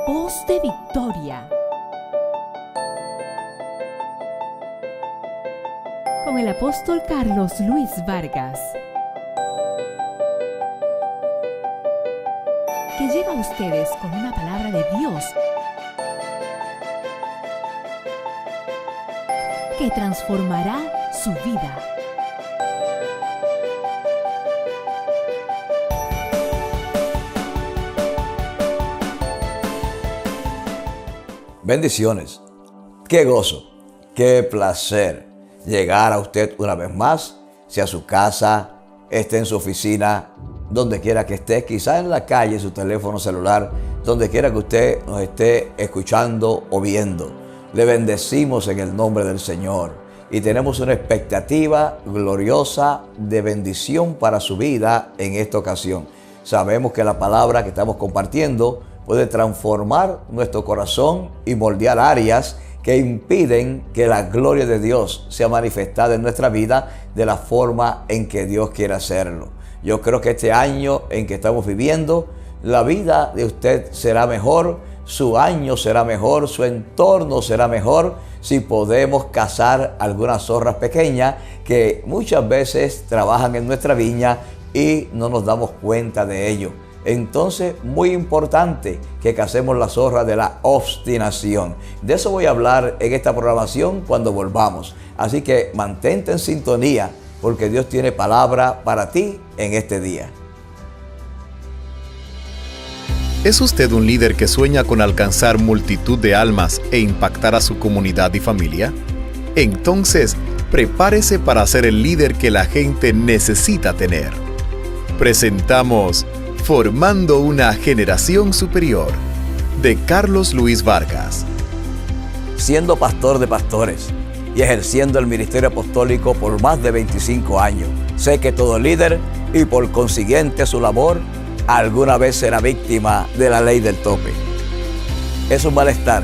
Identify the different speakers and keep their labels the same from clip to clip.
Speaker 1: Voz de Victoria, con el apóstol Carlos Luis Vargas, que llega a ustedes con una palabra de Dios que transformará su vida.
Speaker 2: Bendiciones, qué gozo, qué placer llegar a usted una vez más, sea su casa, esté en su oficina, donde quiera que esté, quizá en la calle, su teléfono celular, donde quiera que usted nos esté escuchando o viendo. Le bendecimos en el nombre del Señor y tenemos una expectativa gloriosa de bendición para su vida en esta ocasión. Sabemos que la palabra que estamos compartiendo puede transformar nuestro corazón y moldear áreas que impiden que la gloria de Dios sea manifestada en nuestra vida de la forma en que Dios quiere hacerlo. Yo creo que este año en que estamos viviendo, la vida de usted será mejor, su año será mejor, su entorno será mejor, si podemos cazar algunas zorras pequeñas que muchas veces trabajan en nuestra viña y no nos damos cuenta de ello. Entonces, muy importante que cacemos la zorra de la obstinación. De eso voy a hablar en esta programación cuando volvamos. Así que mantente en sintonía porque Dios tiene palabra para ti en este día.
Speaker 3: ¿Es usted un líder que sueña con alcanzar multitud de almas e impactar a su comunidad y familia? Entonces, prepárese para ser el líder que la gente necesita tener. Presentamos Formando una generación superior, de Carlos Luis Vargas.
Speaker 2: Siendo pastor de pastores y ejerciendo el ministerio apostólico por más de 25 años, sé que todo líder y por consiguiente su labor alguna vez será víctima de la ley del tope. Es un malestar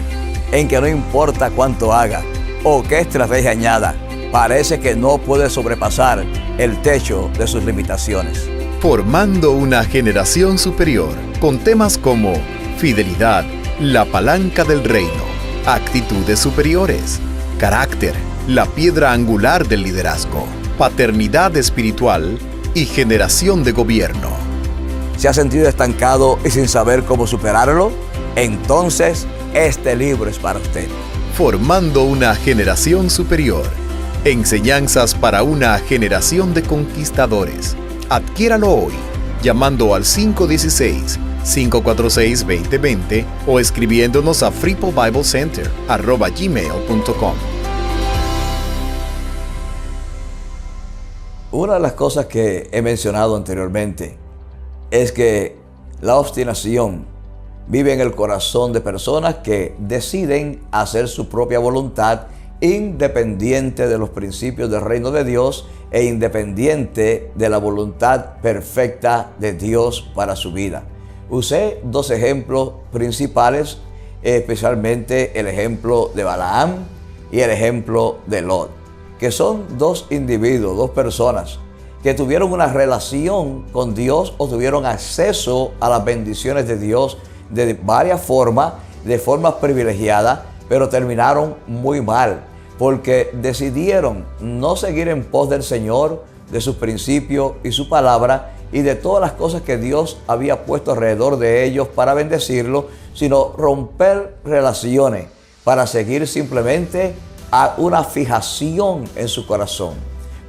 Speaker 2: en que no importa cuánto haga o qué estrategia añada, parece que no puede sobrepasar el techo de sus limitaciones.
Speaker 3: Formando una generación superior, con temas como fidelidad, la palanca del reino, actitudes superiores, carácter, la piedra angular del liderazgo, paternidad espiritual y generación de gobierno.
Speaker 2: ¿Se ha sentido estancado y sin saber cómo superarlo? Entonces, este libro es para usted.
Speaker 3: Formando una generación superior. Enseñanzas para una generación de conquistadores. Adquiéralo hoy, llamando al 516-546-2020 o escribiéndonos a fripobiblecenter@gmail.com.
Speaker 2: Una de las cosas que he mencionado anteriormente es que la obstinación vive en el corazón de personas que deciden hacer su propia voluntad independiente de los principios del reino de Dios e independiente de la voluntad perfecta de Dios para su vida. Usé dos ejemplos principales, especialmente el ejemplo de Balaam y el ejemplo de Lot, que son dos individuos, dos personas que tuvieron una relación con Dios o tuvieron acceso a las bendiciones de Dios de varias formas, de formas privilegiadas, pero terminaron muy mal, porque decidieron no seguir en pos del Señor, de sus principios y su palabra, y de todas las cosas que Dios había puesto alrededor de ellos para bendecirlos, sino romper relaciones para seguir simplemente a una fijación en su corazón.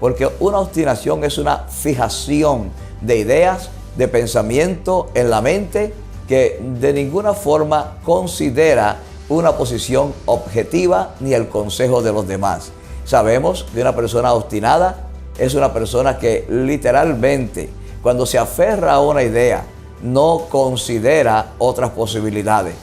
Speaker 2: Porque una obstinación es una fijación de ideas, de pensamiento en la mente que de ninguna forma considera una posición objetiva ni el consejo de los demás. Sabemos que una persona obstinada es una persona que literalmente, cuando se aferra a una idea, no considera otras posibilidades.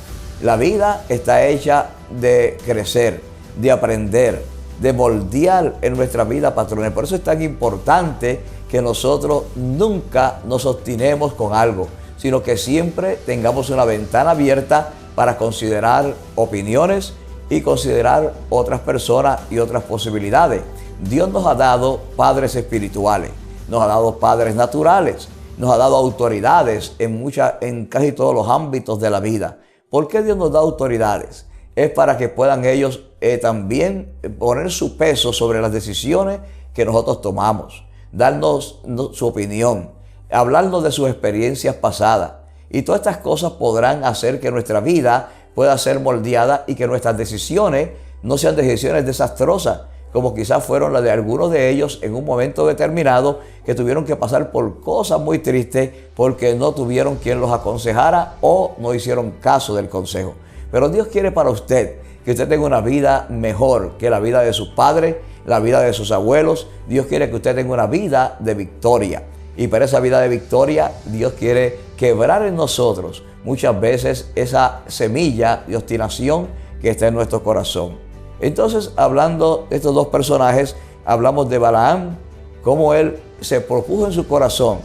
Speaker 2: La vida está hecha de crecer, de aprender, de moldear en nuestra vida patrones. Por eso es tan importante que nosotros nunca nos obstinemos con algo, sino que siempre tengamos una ventana abierta para considerar opiniones y considerar otras personas y otras posibilidades. Dios nos ha dado padres espirituales, nos ha dado padres naturales, nos ha dado autoridades en casi todos los ámbitos de la vida. ¿Por qué Dios nos da autoridades? Es para que puedan ellos también poner su peso sobre las decisiones que nosotros tomamos, darnos su opinión, hablarnos de sus experiencias pasadas. Y todas estas cosas podrán hacer que nuestra vida pueda ser moldeada y que nuestras decisiones no sean decisiones desastrosas, como quizás fueron las de algunos de ellos en un momento determinado, que tuvieron que pasar por cosas muy tristes porque no tuvieron quien los aconsejara o no hicieron caso del consejo. Pero Dios quiere para usted que usted tenga una vida mejor que la vida de sus padres, la vida de sus abuelos. Dios quiere que usted tenga una vida de victoria. Y para esa vida de victoria, Dios quiere quebrar en nosotros muchas veces esa semilla de obstinación que está en nuestro corazón. Entonces, hablando de estos dos personajes, hablamos de Balaam, cómo él se propuso en su corazón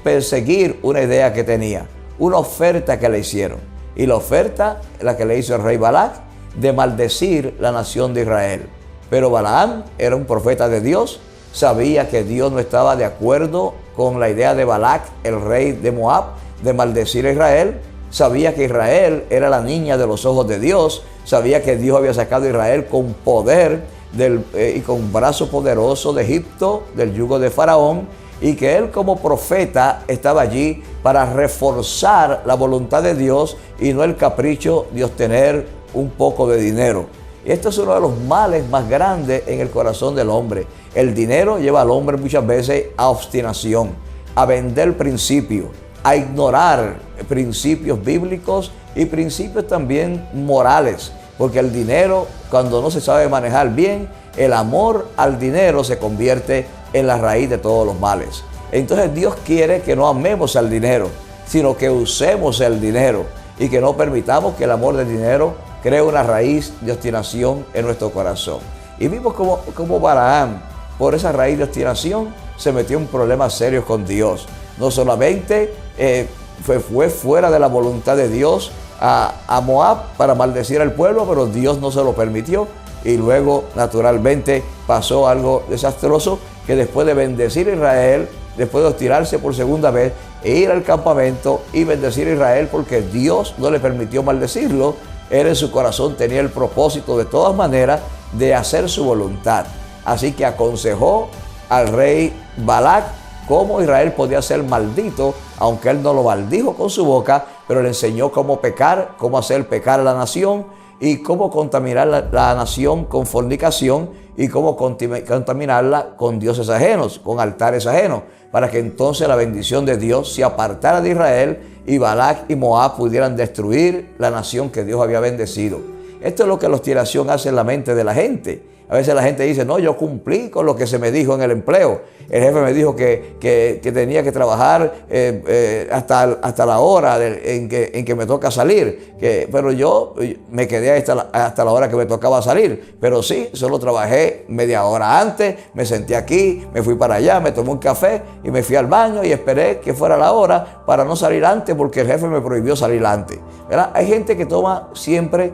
Speaker 2: perseguir una idea que tenía, una oferta que le hicieron. Y la oferta, la que le hizo el rey Balac, de maldecir la nación de Israel. Pero Balaam era un profeta de Dios, sabía que Dios no estaba de acuerdo con la idea de Balac, el rey de Moab, de maldecir a Israel. Sabía que Israel era la niña de los ojos de Dios, sabía que Dios había sacado a Israel con poder y con brazo poderoso de Egipto, del yugo de Faraón, y que él como profeta estaba allí para reforzar la voluntad de Dios y no el capricho de obtener un poco de dinero. Y esto es uno de los males más grandes en el corazón del hombre. El dinero lleva al hombre muchas veces a obstinación, a vender principios, a ignorar principios bíblicos y principios también morales, porque el dinero, cuando no se sabe manejar bien, el amor al dinero se convierte en la raíz de todos los males. Entonces Dios quiere que no amemos al dinero, sino que usemos el dinero y que no permitamos que el amor del dinero cree una raíz de obstinación en nuestro corazón. Y vimos como Balaam, por esa raíz de obstinación, se metió en problemas serios con Dios. No solamente fue fuera de la voluntad de Dios a Moab para maldecir al pueblo, pero Dios no se lo permitió. Y luego, naturalmente, pasó algo desastroso, que después de bendecir a Israel, después de obstinarse por segunda vez, e ir al campamento y bendecir a Israel porque Dios no le permitió maldecirlo, él en su corazón tenía el propósito de todas maneras de hacer su voluntad. Así que aconsejó al rey Balac cómo Israel podía ser maldito, aunque él no lo maldijo con su boca, pero le enseñó cómo pecar, cómo hacer pecar a la nación y cómo contaminar la nación con fornicación y cómo contaminarla con dioses ajenos, con altares ajenos, para que entonces la bendición de Dios se apartara de Israel y Balac y Moab pudieran destruir la nación que Dios había bendecido. Esto es lo que la obstinación hace en la mente de la gente. A veces la gente dice, no, yo cumplí con lo que se me dijo en el empleo. El jefe me dijo que tenía que trabajar hasta la hora en que me toca salir. Pero yo me quedé hasta la hora que me tocaba salir. Pero sí, solo trabajé media hora antes, me senté aquí, me fui para allá, me tomé un café y me fui al baño y esperé que fuera la hora para no salir antes porque el jefe me prohibió salir antes. ¿Verdad? Hay gente que siempre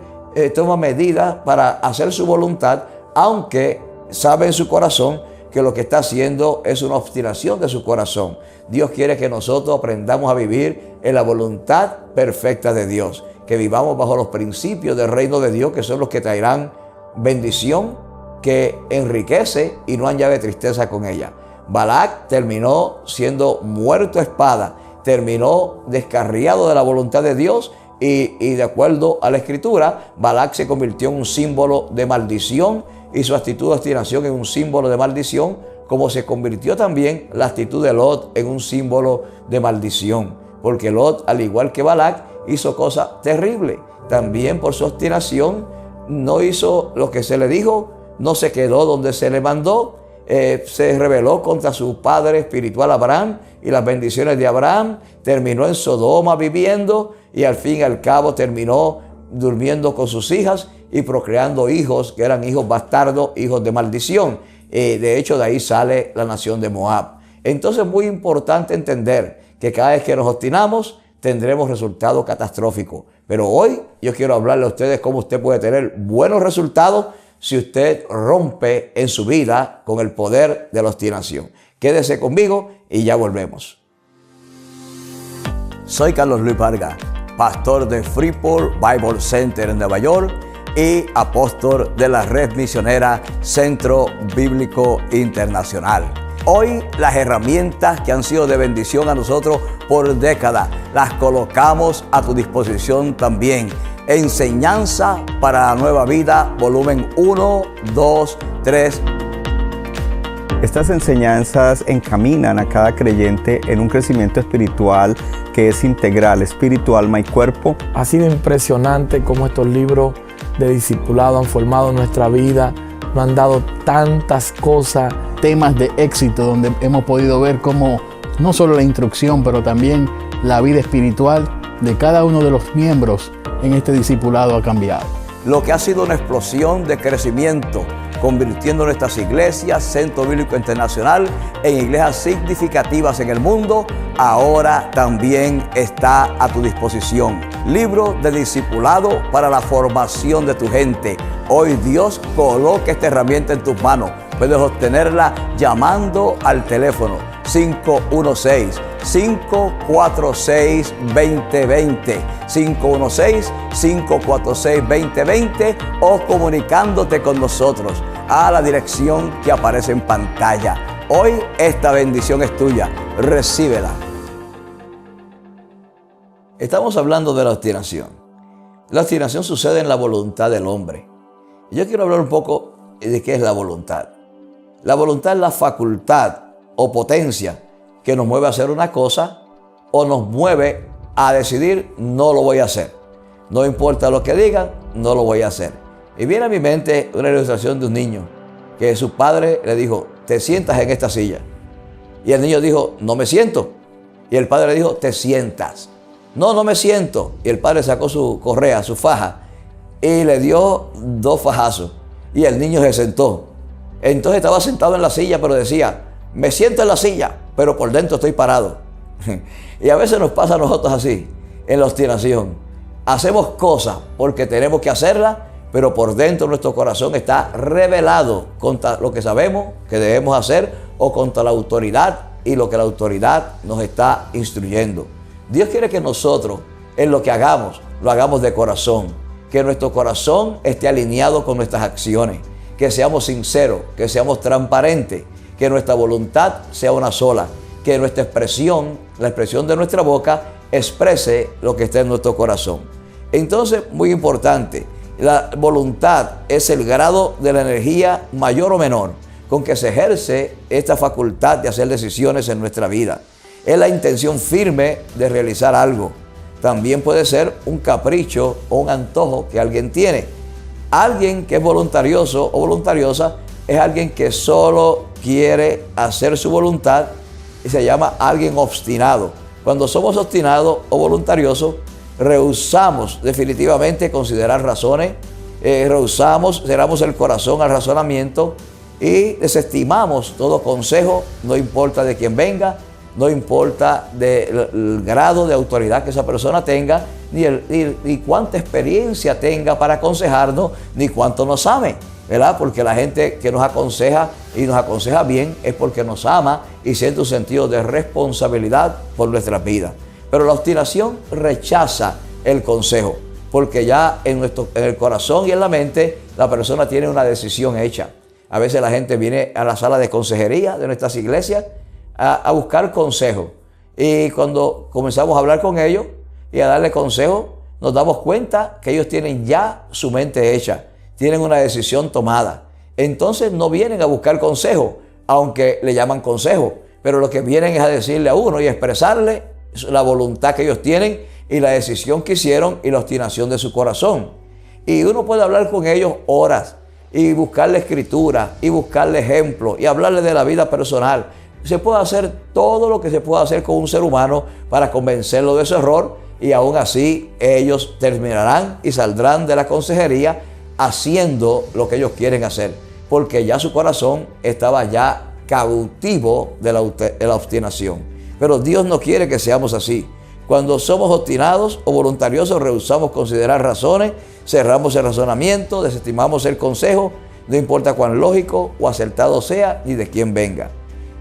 Speaker 2: toma medidas para hacer su voluntad, aunque sabe en su corazón que lo que está haciendo es una obstinación de su corazón. Dios quiere que nosotros aprendamos a vivir en la voluntad perfecta de Dios, que vivamos bajo los principios del reino de Dios, que son los que traerán bendición, que enriquece y no añade tristeza con ella. Balac terminó siendo muerto a espada, terminó descarriado de la voluntad de Dios y de acuerdo a la Escritura, Balac se convirtió en un símbolo de maldición y su actitud de obstinación en un símbolo de maldición, como se convirtió también la actitud de Lot en un símbolo de maldición, porque Lot, al igual que Balac, hizo cosas terribles. También por su obstinación no hizo lo que se le dijo, no se quedó donde se le mandó, se rebeló contra su padre espiritual Abraham y las bendiciones de Abraham, terminó en Sodoma viviendo y al fin y al cabo terminó durmiendo con sus hijas y procreando hijos que eran hijos bastardos, hijos de maldición. De hecho, de ahí sale la nación de Moab. Entonces es muy importante entender que cada vez que nos obstinamos tendremos resultados catastróficos. Pero hoy yo quiero hablarle a ustedes cómo usted puede tener buenos resultados si usted rompe en su vida con el poder de la obstinación. Quédese conmigo y ya volvemos. Soy Carlos Luis Vargas pastor de Freeport Bible Center en Nueva York y apóstol de la red misionera Centro Bíblico Internacional. Hoy las herramientas que han sido de bendición a nosotros por décadas las colocamos a tu disposición también. Enseñanza para la Nueva Vida, volumen 1, 2, 3.
Speaker 4: Estas enseñanzas encaminan a cada creyente en un crecimiento espiritual que es integral, espíritu, alma y cuerpo.
Speaker 5: Ha sido impresionante cómo estos libros de discipulado han formado nuestra vida, nos han dado tantas cosas.
Speaker 6: Temas de éxito donde hemos podido ver cómo no solo la instrucción, pero también la vida espiritual de cada uno de los miembros en este discipulado ha cambiado.
Speaker 2: Lo que ha sido una explosión de crecimiento, convirtiendo nuestras iglesias, Centro Bíblico Internacional, en iglesias significativas en el mundo, ahora también está a tu disposición. Libro de discipulado para la formación de tu gente. Hoy Dios coloca esta herramienta en tus manos. Puedes obtenerla llamando al teléfono 516-546-2020, 516-546-2020 o comunicándote con nosotros a la dirección que aparece en pantalla. Hoy esta bendición es tuya, recíbela. Estamos hablando de la obstinación. La obstinación sucede en la voluntad del hombre. Yo quiero hablar un poco de qué es la voluntad. La voluntad es la facultad o potencia que nos mueve a hacer una cosa o nos mueve a decidir no lo voy a hacer. No importa lo que digan, no lo voy a hacer. Y viene a mi mente una ilustración de un niño que su padre le dijo, te sientas en esta silla. Y el niño dijo, no me siento. Y el padre le dijo, te sientas. No, no me siento. Y el padre sacó su correa, su faja, y le dio 2 fajazos. Y el niño se sentó. Entonces estaba sentado en la silla, pero decía, me siento en la silla, pero por dentro estoy parado. Y a veces nos pasa a nosotros así, en la obstinación. Hacemos cosas porque tenemos que hacerlas, pero por dentro nuestro corazón está rebelado contra lo que sabemos que debemos hacer o contra la autoridad y lo que la autoridad nos está instruyendo. Dios quiere que nosotros, en lo que hagamos, lo hagamos de corazón. Que nuestro corazón esté alineado con nuestras acciones. Que seamos sinceros, que seamos transparentes, que nuestra voluntad sea una sola, que nuestra expresión, la expresión de nuestra boca, exprese lo que está en nuestro corazón. Entonces, muy importante, la voluntad es el grado de la energía mayor o menor con que se ejerce esta facultad de hacer decisiones en nuestra vida. Es la intención firme de realizar algo. También puede ser un capricho o un antojo que alguien tiene. Alguien que es voluntarioso o voluntariosa es alguien que solo quiere hacer su voluntad y se llama alguien obstinado. Cuando somos obstinados o voluntariosos, rehusamos definitivamente considerar razones, rehusamos, cerramos el corazón al razonamiento y desestimamos todo consejo, no importa de quién venga, no importa del grado de autoridad que esa persona tenga, ni cuánta experiencia tenga para aconsejarnos, ni cuánto nos ame, ¿verdad? Porque la gente que nos aconseja y nos aconseja bien es porque nos ama y siente un sentido de responsabilidad por nuestras vidas. Pero la obstinación rechaza el consejo, porque ya en el corazón y en la mente la persona tiene una decisión hecha. A veces la gente viene a la sala de consejería de nuestras iglesias a buscar consejo. Y cuando comenzamos a hablar con ellos y a darles consejo, nos damos cuenta que ellos tienen ya su mente hecha, tienen una decisión tomada. Entonces no vienen a buscar consejo, aunque le llaman consejo, pero lo que vienen es a decirle a uno y expresarle la voluntad que ellos tienen y la decisión que hicieron y la obstinación de su corazón. Y uno puede hablar con ellos horas y buscarle escritura y buscarle ejemplos y hablarle de la vida personal. Se puede hacer todo lo que se puede hacer con un ser humano para convencerlo de su error y aún así ellos terminarán y saldrán de la consejería haciendo lo que ellos quieren hacer, porque ya su corazón estaba ya cautivo de la obstinación. Pero Dios no quiere que seamos así. Cuando somos obstinados o voluntariosos, rehusamos considerar razones, cerramos el razonamiento, desestimamos el consejo, no importa cuán lógico o acertado sea ni de quién venga.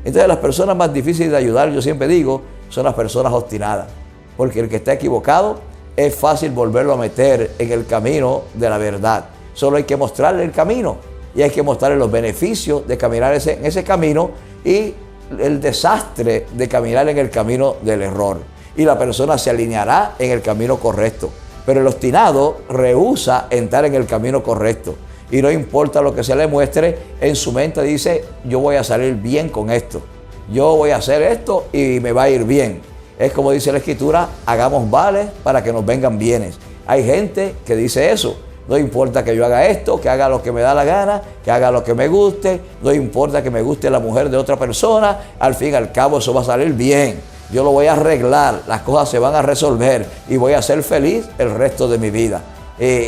Speaker 2: Entonces las personas más difíciles de ayudar, yo siempre digo, son las personas obstinadas. Porque el que está equivocado es fácil volverlo a meter en el camino de la verdad. Solo hay que mostrarle el camino y hay que mostrarle los beneficios de caminar en ese camino y el desastre de caminar en el camino del error. Y la persona se alineará en el camino correcto. Pero el obstinado rehúsa entrar en el camino correcto. Y no importa lo que se le muestre, en su mente dice, yo voy a salir bien con esto. Yo voy a hacer esto y me va a ir bien. Es como dice la Escritura, hagamos vales para que nos vengan bienes. Hay gente que dice eso. No importa que yo haga esto, que haga lo que me da la gana, que haga lo que me guste. No importa que me guste la mujer de otra persona. Al fin y al cabo eso va a salir bien. Yo lo voy a arreglar, las cosas se van a resolver y voy a ser feliz el resto de mi vida.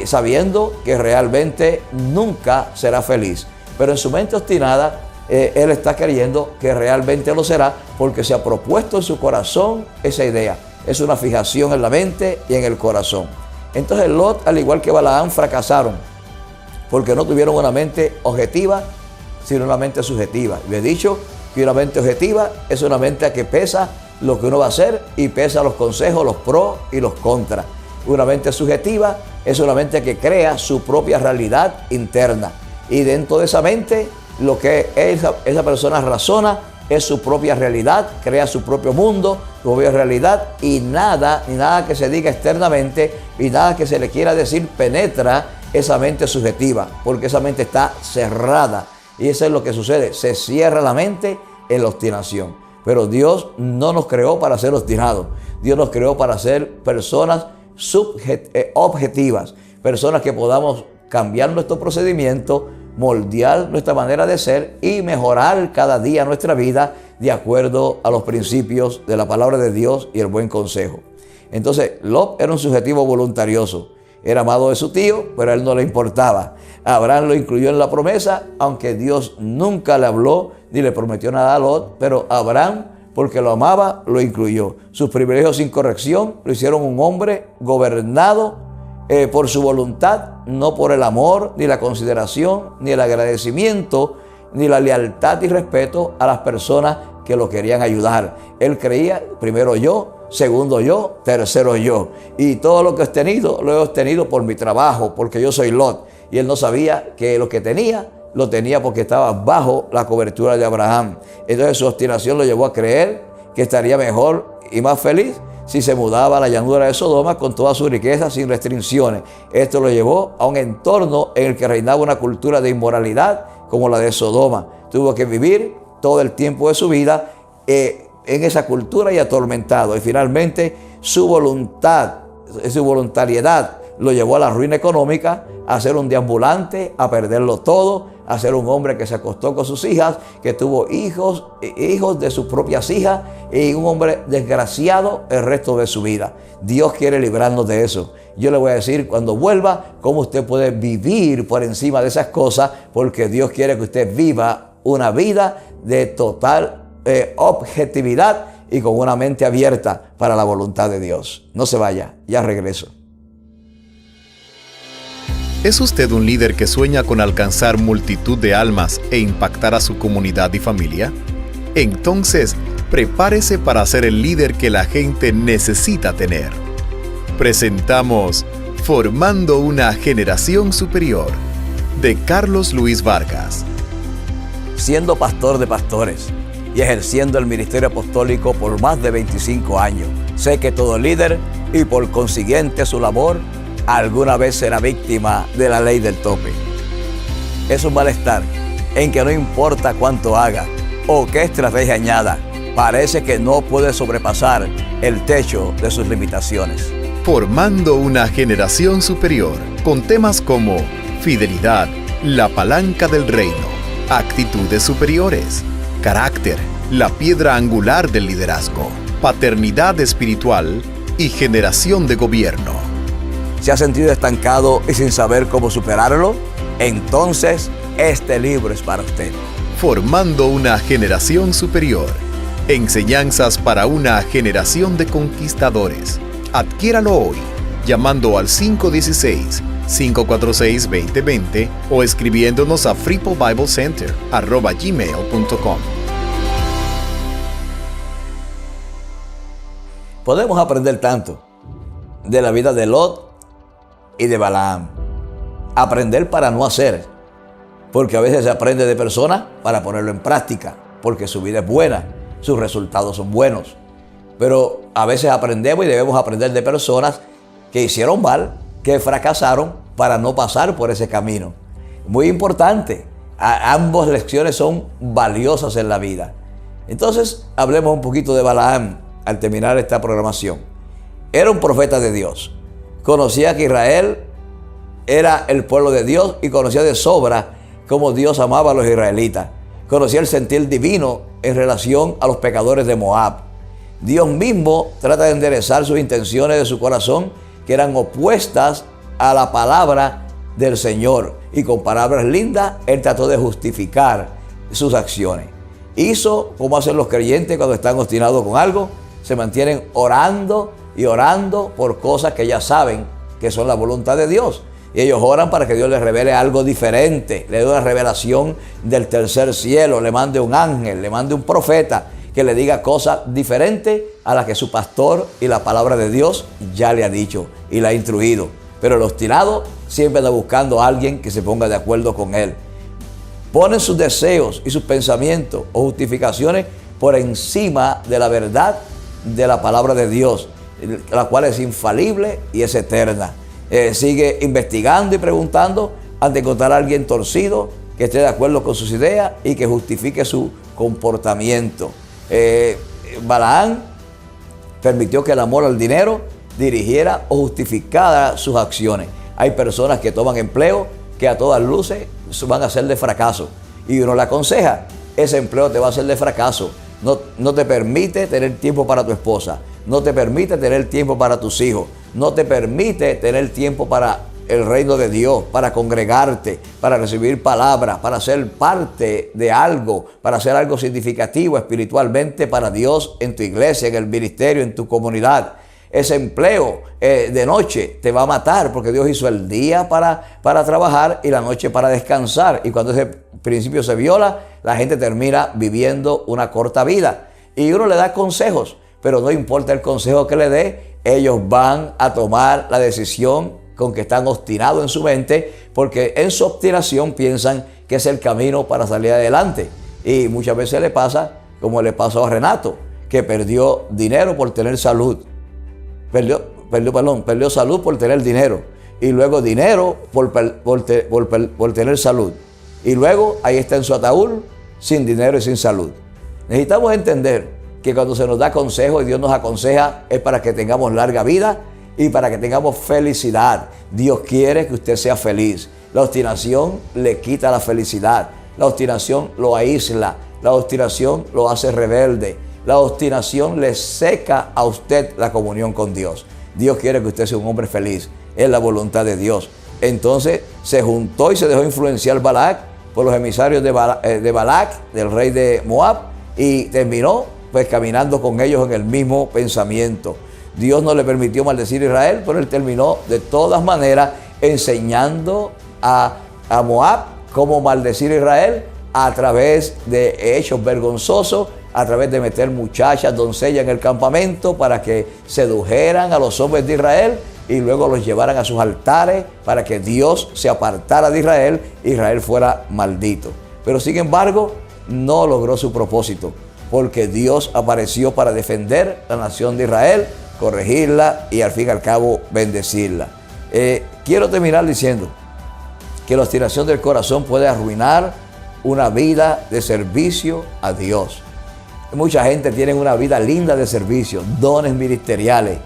Speaker 2: Sabiendo que realmente nunca será feliz. Pero en su mente obstinada, él está creyendo que realmente lo será porque se ha propuesto en su corazón esa idea. Es una fijación en la mente y en el corazón. Entonces Lot, al igual que Balaam, fracasaron porque no tuvieron una mente objetiva, sino una mente subjetiva. Y he dicho que una mente objetiva es una mente que pesa lo que uno va a hacer y pesa los consejos, los pros y los contras. Una mente subjetiva es una mente que crea su propia realidad interna. Y dentro de esa mente, lo que esa persona razona es su propia realidad, crea su propio mundo, su propia realidad, y nada que se diga externamente y nada que se le quiera decir penetra esa mente subjetiva, porque esa mente está cerrada. Y eso es lo que sucede, se cierra la mente en la obstinación. Pero Dios no nos creó para ser obstinados. Dios nos creó para ser personas objetivas, personas que podamos cambiar nuestro procedimiento, moldear nuestra manera de ser y mejorar cada día nuestra vida de acuerdo a los principios de la palabra de Dios y el buen consejo. Entonces, Lot era un subjetivo voluntarioso. Era amado de su tío, pero a él no le importaba. Abraham lo incluyó en la promesa, aunque Dios nunca le habló ni le prometió nada a Lot, pero Abraham, porque lo amaba, lo incluyó. Sus privilegios sin corrección lo hicieron un hombre gobernado por su voluntad, no por el amor, ni la consideración, ni el agradecimiento, ni la lealtad y respeto a las personas que lo querían ayudar. Él creía, primero yo, segundo yo, tercero yo. Y todo lo que he obtenido, lo he obtenido por mi trabajo, porque yo soy Lot. Y él no sabía que lo que tenía, lo tenía porque estaba bajo la cobertura de Abraham. Entonces su obstinación lo llevó a creer que estaría mejor y más feliz si se mudaba a la llanura de Sodoma con toda su riqueza sin restricciones. Esto lo llevó a un entorno en el que reinaba una cultura de inmoralidad como la de Sodoma. Tuvo que vivir todo el tiempo de su vida en esa cultura y atormentado. Y finalmente su voluntariedad lo llevó a la ruina económica, a ser un deambulante, a perderlo todo, a ser un hombre que se acostó con sus hijas, que tuvo hijos de sus propias hijas y un hombre desgraciado el resto de su vida. Dios quiere librarnos de eso. Yo le voy a decir cuando vuelva cómo usted puede vivir por encima de esas cosas, porque Dios quiere que usted viva una vida de total objetividad y con una mente abierta para la voluntad de Dios. No se vaya, ya regreso.
Speaker 3: ¿Es usted un líder que sueña con alcanzar multitud de almas e impactar a su comunidad y familia? Entonces, prepárese para ser el líder que la gente necesita tener. Presentamos Formando una Generación Superior, de Carlos Luis Vargas.
Speaker 2: Siendo pastor de pastores y ejerciendo el ministerio apostólico por más de 25 años, sé que todo líder y por consiguiente su labor alguna vez será víctima de la ley del tope. Es un malestar en que no importa cuánto haga o qué estrategia añada, parece que no puede sobrepasar el techo de sus limitaciones.
Speaker 3: Formando una generación superior, con temas como fidelidad, la palanca del reino, actitudes superiores, carácter, la piedra angular del liderazgo, paternidad espiritual y generación de gobierno.
Speaker 2: ¿Se ha sentido estancado y sin saber cómo superarlo? Entonces, este libro es para usted.
Speaker 3: Formando una generación superior. Enseñanzas para una generación de conquistadores. Adquiéralo hoy, llamando al 516-546-2020 o escribiéndonos a freepoldbiblecenter@gmail.com.
Speaker 2: Podemos aprender tanto de la vida de Lot y de Balaam. Aprender para no hacer, porque a veces se aprende de personas para ponerlo en práctica, porque su vida es buena, sus resultados son buenos. Pero a veces aprendemos y debemos aprender de personas que hicieron mal, que fracasaron, para no pasar por ese camino. Muy importante, ambas lecciones son valiosas en la vida. Entonces, hablemos un poquito de Balaam al terminar esta programación. Era un profeta de Dios. Conocía que Israel era el pueblo de Dios y conocía de sobra cómo Dios amaba a los israelitas. Conocía el sentir divino en relación a los pecadores de Moab. Dios mismo trata de enderezar sus intenciones de su corazón, que eran opuestas a la palabra del Señor. Y con palabras lindas, Él trató de justificar sus acciones. Hizo como hacen los creyentes cuando están obstinados con algo. Se mantienen orando y orando por cosas que ya saben que son la voluntad de Dios. Y ellos oran para que Dios les revele algo diferente, le dé una revelación del tercer cielo, le mande un ángel, le mande un profeta que le diga cosas diferentes a las que su pastor y la palabra de Dios ya le ha dicho y le ha instruido. Pero el obstinado siempre anda buscando a alguien que se ponga de acuerdo con él. Ponen sus deseos y sus pensamientos o justificaciones por encima de la verdad de la palabra de Dios, la cual es infalible y es eterna. Sigue investigando y preguntando antes de encontrar a alguien torcido que esté de acuerdo con sus ideas y que justifique su comportamiento. Balaam permitió que el amor al dinero dirigiera o justificara sus acciones. Hay personas que toman empleo que a todas luces van a ser de fracaso y uno le aconseja: ese empleo te va a ser de fracaso, no te permite tener tiempo para tu esposa, no te permite tener tiempo para tus hijos, no te permite tener tiempo para el reino de Dios, para congregarte, para recibir palabras, para ser parte de algo, para hacer algo significativo espiritualmente para Dios en tu iglesia, en el ministerio, en tu comunidad. Ese empleo de noche te va a matar, porque Dios hizo el día para trabajar y la noche para descansar. Y cuando ese principio se viola, la gente termina viviendo una corta vida. Y uno le da consejos, pero no importa el consejo que le dé, ellos van a tomar la decisión con que están obstinados en su mente, porque en su obstinación piensan que es el camino para salir adelante. Y muchas veces le pasa, como le pasó a Renato, que perdió dinero por tener salud. Perdió salud por tener dinero. Y luego dinero por tener salud. Y luego ahí está en su ataúd, sin dinero y sin salud. Necesitamos entender que cuando se nos da consejo y Dios nos aconseja, es para que tengamos larga vida y para que tengamos felicidad. Dios quiere que usted sea feliz. La obstinación le quita la felicidad. La obstinación lo aísla. La obstinación lo hace rebelde. La obstinación le seca a usted la comunión con Dios. Dios quiere que usted sea un hombre feliz. Es la voluntad de Dios. Entonces se juntó y se dejó influenciar Balac por los emisarios de Balac, del rey de Moab, y terminó pues caminando con ellos en el mismo pensamiento. Dios no le permitió maldecir a Israel, pero él terminó de todas maneras enseñando a Moab cómo maldecir a Israel a través de hechos vergonzosos, a través de meter muchachas, doncellas en el campamento para que sedujeran a los hombres de Israel y luego los llevaran a sus altares para que Dios se apartara de Israel y Israel fuera maldito. Pero sin embargo, no logró su propósito, porque Dios apareció para defender la nación de Israel, corregirla y al fin y al cabo bendecirla. Quiero terminar diciendo que la obstinación del corazón puede arruinar una vida de servicio a Dios. Mucha gente tiene una vida linda de servicio, dones ministeriales,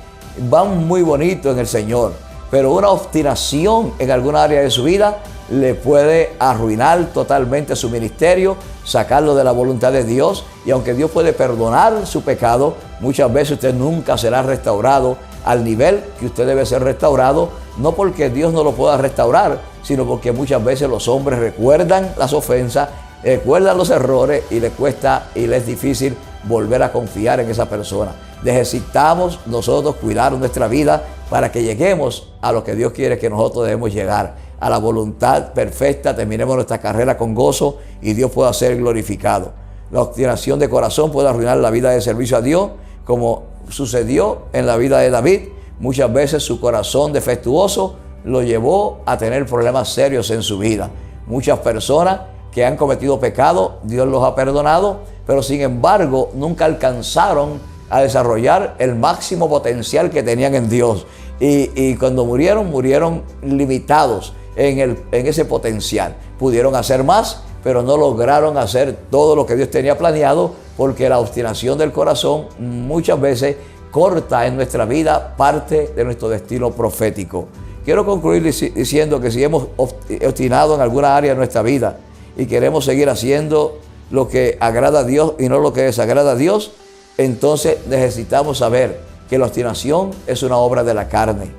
Speaker 2: van muy bonitos en el Señor, pero una obstinación en alguna área de su vida le puede arruinar totalmente su ministerio, sacarlo de la voluntad de Dios, y aunque Dios puede perdonar su pecado, muchas veces usted nunca será restaurado al nivel que usted debe ser restaurado, no porque Dios no lo pueda restaurar, sino porque muchas veces los hombres recuerdan las ofensas, recuerdan los errores y les cuesta y les es difícil volver a confiar en esa persona. Necesitamos nosotros cuidar nuestra vida para que lleguemos a lo que Dios quiere que nosotros debemos llegar, a la voluntad perfecta, terminemos nuestra carrera con gozo y Dios pueda ser glorificado. La obstinación de corazón puede arruinar la vida de servicio a Dios, como sucedió en la vida de David, Muchas veces su corazón defectuoso lo llevó a tener problemas serios en su vida. Muchas personas que han cometido pecado, Dios los ha perdonado, pero sin embargo nunca alcanzaron a desarrollar el máximo potencial que tenían en Dios. Y cuando murieron limitados en ese potencial. Pudieron hacer más, pero no lograron hacer todo lo que Dios tenía planeado, porque la obstinación del corazón muchas veces corta en nuestra vida parte de nuestro destino profético. Quiero concluir diciendo que si hemos obstinado en alguna área de nuestra vida y queremos seguir haciendo lo que agrada a Dios y no lo que desagrada a Dios, entonces necesitamos saber que la obstinación es una obra de la carne.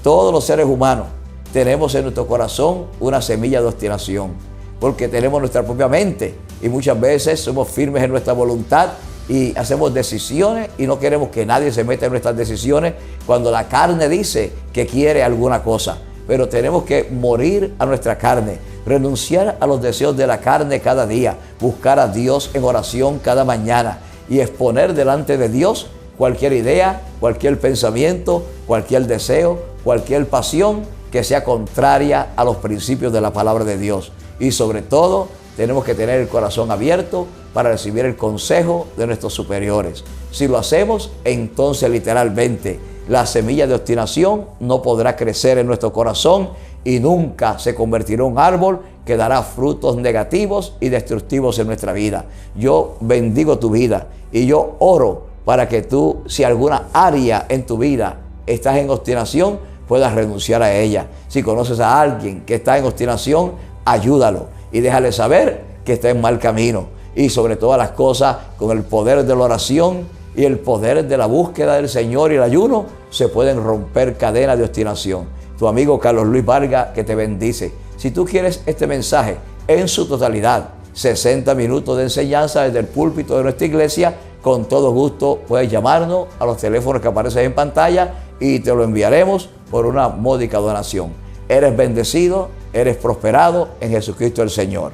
Speaker 2: Todos los seres humanos tenemos en nuestro corazón una semilla de obstinación, porque tenemos nuestra propia mente y muchas veces somos firmes en nuestra voluntad y hacemos decisiones y no queremos que nadie se meta en nuestras decisiones cuando la carne dice que quiere alguna cosa. Pero tenemos que morir a nuestra carne, renunciar a los deseos de la carne cada día, buscar a Dios en oración cada mañana y exponer delante de Dios cualquier idea, cualquier pensamiento, cualquier deseo, cualquier pasión que sea contraria a los principios de la palabra de Dios. Y sobre todo, tenemos que tener el corazón abierto para recibir el consejo de nuestros superiores. Si lo hacemos, entonces literalmente la semilla de obstinación no podrá crecer en nuestro corazón y nunca se convertirá en un árbol que dará frutos negativos y destructivos en nuestra vida. Yo bendigo tu vida y yo oro para que tú, si alguna área en tu vida estás en obstinación, puedas renunciar a ella. Si conoces a alguien que está en obstinación, ayúdalo y déjale saber que está en mal camino. Y sobre todas las cosas, con el poder de la oración y el poder de la búsqueda del Señor y el ayuno, se pueden romper cadenas de obstinación. Tu amigo Carlos Luis Vargas, que te bendice. Si tú quieres este mensaje en su totalidad, 60 minutos de enseñanza desde el púlpito de nuestra iglesia, con todo gusto puedes llamarnos a los teléfonos que aparecen en pantalla y te lo enviaremos por una módica donación. Eres bendecido, eres prosperado en Jesucristo el Señor.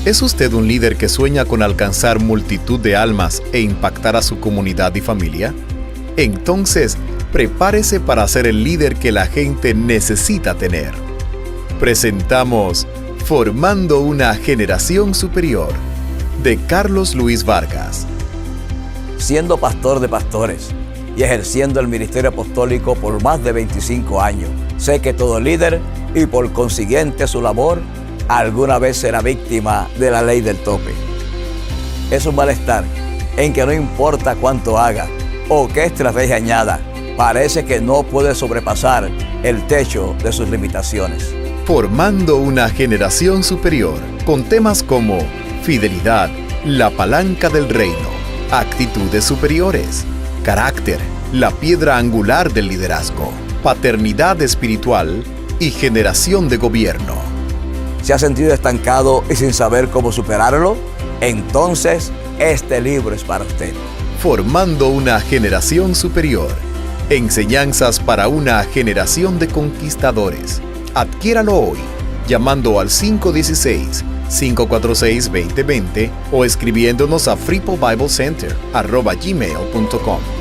Speaker 3: ¿Es usted un líder que sueña con alcanzar multitud de almas e impactar a su comunidad y familia? Entonces, prepárese para ser el líder que la gente necesita tener. Presentamos Formando una Generación Superior, de Carlos Luis Vargas.
Speaker 2: Siendo pastor de pastores y ejerciendo el ministerio apostólico por más de 25 años, sé que todo líder y por consiguiente su labor alguna vez será víctima de la ley del tope. Es un malestar en que no importa cuánto haga o qué estrategia añada, parece que no puede sobrepasar el techo de sus limitaciones.
Speaker 3: Formando una generación superior, con temas como fidelidad, la palanca del reino, actitudes superiores, carácter, la piedra angular del liderazgo, paternidad espiritual y generación de gobierno.
Speaker 2: ¿Se ha sentido estancado y sin saber cómo superarlo? Entonces, este libro es para usted.
Speaker 3: Formando una generación superior. Enseñanzas para una generación de conquistadores. Adquiéralo hoy, llamando al 516-546-2020 o escribiéndonos a fripobiblecenter@gmail.com.